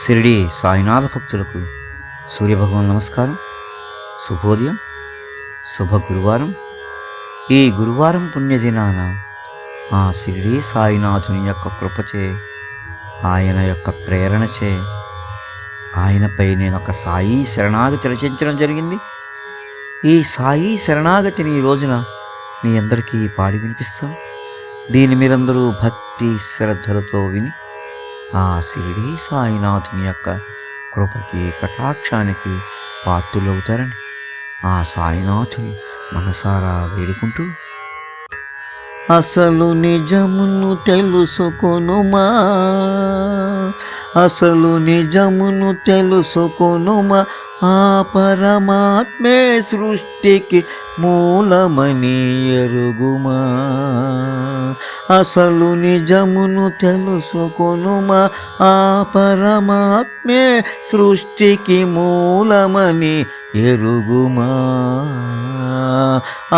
షిరిడి సాయినాథ భక్తులకు సూర్యభగవాన్ నమస్కారం. శుభోదయం, శుభ గురువారం. ఈ గురువారం పుణ్యదినాన ఆ షిరిడి సాయినాథుని యొక్క కృపచే, ఆయన యొక్క ప్రేరణచే ఆయనపై నేను ఒక సాయి శరణాగతి రచించడం జరిగింది. ఈ సాయి శరణాగతిని ఈ రోజున మీ అందరికీ పాడి వినిపిస్తాను. దీన్ని మీరందరూ భక్తి శ్రద్ధలతో విని ఆ షిరిడి సాయినాథుని యొక్క కృపకి, కటాక్షానికి పాత్రులవుతారని ఆ సాయినాథుని మనసారా వేడుకుంటూ, అసలు నిజమును తెలుసుకొనుమా, అసలు నిజమును తెలుసుకొనుమా, ఆ పరమాత్మే సృష్టికి మూలమని ఎరుగుమా. అసలు నిజమును తెలుసుకొనుమా, ఆ పరమాత్మే సృష్టికి మూలమని ఎరుగుమా.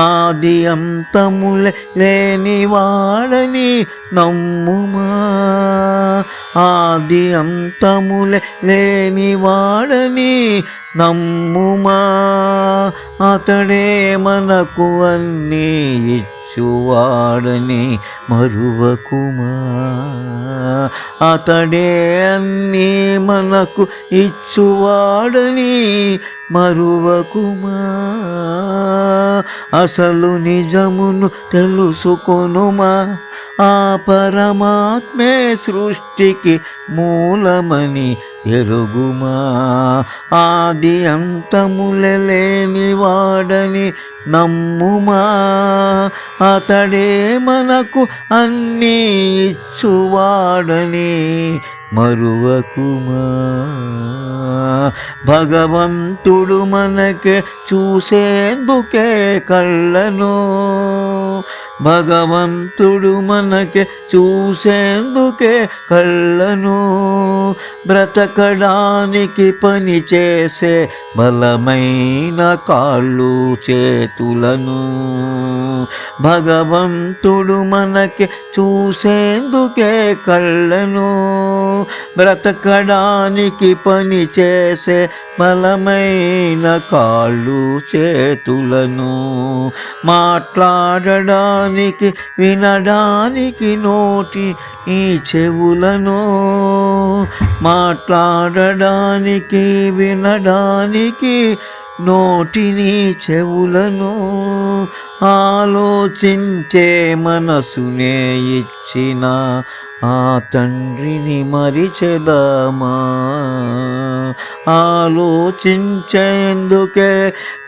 ఆది అంతములే లేనివాడని నమ్ముమా, ఆది అంతములే లేనివాడని నమ్ముమా. అతడే మనకు అన్నీ ఇచ్చువాడని మరువకుమా, అతడే అన్నీ మనకు ఇచ్చువాడని మరువకుమా. అసలు నిజమును తెలుసుకొనుమా, ఆ పరమాత్మే సృష్టికి మూలమని ఎరుగుమా. ఆది అంతములే లేనివాడని నమ్ముమా, అతడే మనకు అన్నీ ఇచ్చువాడని మరువకుమా. భగవంతుడు మనకే చూసేందుకే కళ్ళను, భగవంతుడు మనకే చూసేందుకే కళ్ళను, బ్రతకడానికి పని చేసే బలమైన కాళ్ళు చేతులను. భగవంతుడు మనకి చూసేందుకే కళ్ళను, బ్రతకడానికి పని చేసే బలమైన కాళ్ళు చేతులను. మాట్లాడడానికి వినడానికి నోటి ఈ చెవులను, మాట్లాడడానికి వినడానికి నోటిని చెవులను. ఆలోచించే మనసునే ఇచ్చిన ఆ తండ్రిని మరిచెదమా, ఆలోచించేందుకే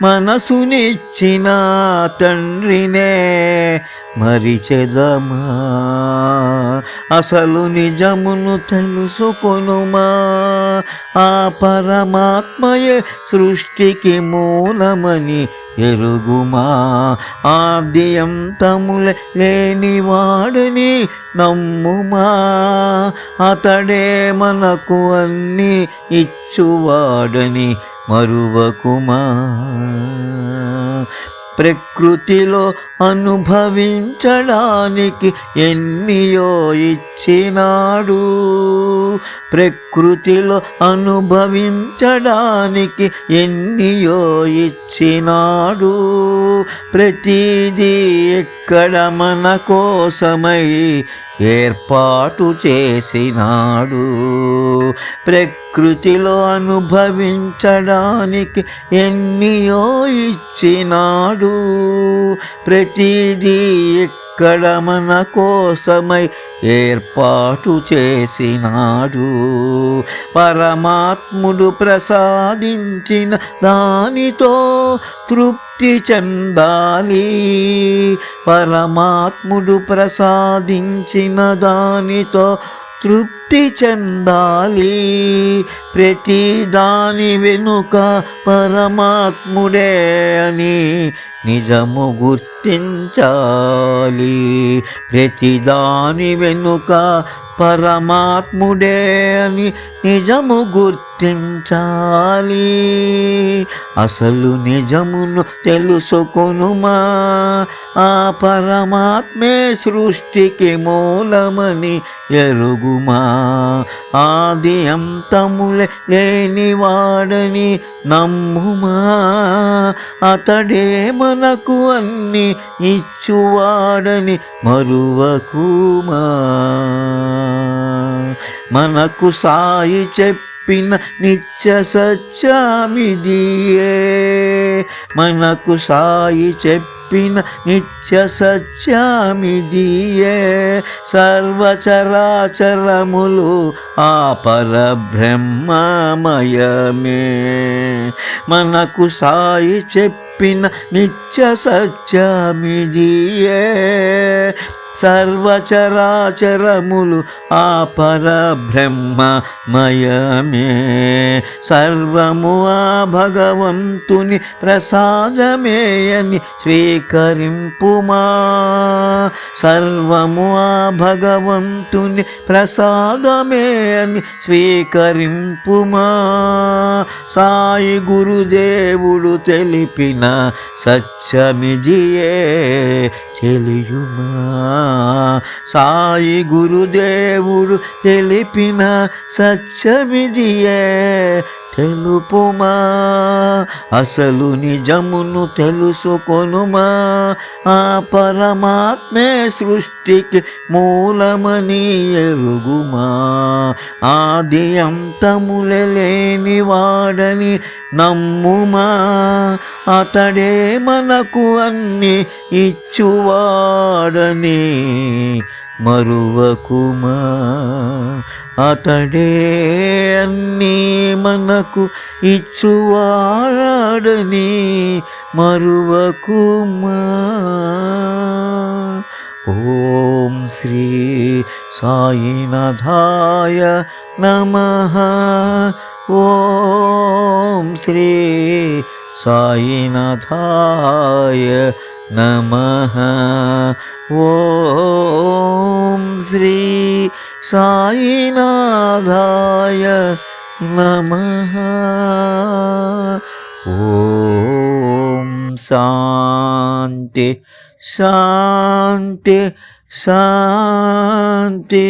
మనసునిచ్చిన తండ్రినే మరిచెదమా. అసలు నిజమును తెలుసుకొనుమా, ఆ పరమాత్మయే సృష్టికి మూలమని ఎరుగుమా. ఆది అంతములే లేనివాడని నమ్ముమా, అతడే మనకు అన్నీ ఇచ్చువాడని మరువకుమా. ప్రకృతిలో అనుభవించడానికి ఎన్నియో ఇచ్చినాడు, ప్రకృతిలో అనుభవించడానికి ఎన్నియో ఇచ్చినాడు. ప్రతిదీ ఎక్కడ మన కోసమై ఏర్పాటు చేసినాడు. ప్రకృతిలో అనుభవించడానికి ఎన్నియో ఇచ్చినాడు. ప్రతిదీ ఇక్కడ మన కోసమై ఏర్పాటు చేసినాడు. పరమాత్ముడు ప్రసాదించిన దానితో తృప్తి చెందాలి, పరమాత్ముడు ప్రసాదించిన దానితో తృప్తి చెందాలి. ప్రతి దాని వెనుక పరమాత్ముడే అని నిజము గుర్తించాలి. ప్రతిదాని వెనుక పరమాత్ముడే అని నిజము గుర్తించాలి. అసలు నిజమును తెలుసుకొనుమా, ఆ పరమాత్మే సృష్టికి మూలమని ఎరుగుమా. ఆది అంతములే లేనివాడని నమ్ముమా, అతడే మనకు అన్ని ఇచ్చువాడని మరువకుమా. మనకు సాయి చెప్పిన నిత్య సత్యమిదియే, మనకు సాయి చెప్పిన నిత్య సత్యమిదియే. సర్వచరాచరములు ఆ పరబ్రహ్మమయమే. మనకు సాయి చెప్పిన నిత్య సత్యమిదియే. సర్వచరాచరములు ఆ పరబ్రహ్మమయమే. సర్వము ఆ భగవంతుని ప్రసాదమే అని స్వీకరింపుమా. సర్వము ఆ భగవంతుని ప్రసాదమే అని స్వీకరింపుమా. సాయి గురుదేవుడు తెలిపిన సత్యమిదియే తెలియుమా. సాయి గురుదేవుడు తెలిపిన సత్యమిదియే తెలుపుమా. అసలు నిజమును తెలుసుకొనుమా, ఆ పరమాత్మే సృష్టికి మూలమని ఎరుగుమా. ఆది అంతములే లేనివాడని నమ్ముమా, అతడే మనకు అన్ని ఇచ్చువాడని మరువకుమా. అతడే అన్నీ మనకు ఇచ్చువాడని మరువకుమా. ఓం శ్రీ సాయినాథాయ నమః. ఓం శ్రీ సాయినాథాయ నమః. ఓం శ్రీ సాయినాథాయ నమః. ఓం శాంతి శాంతి శాంతి.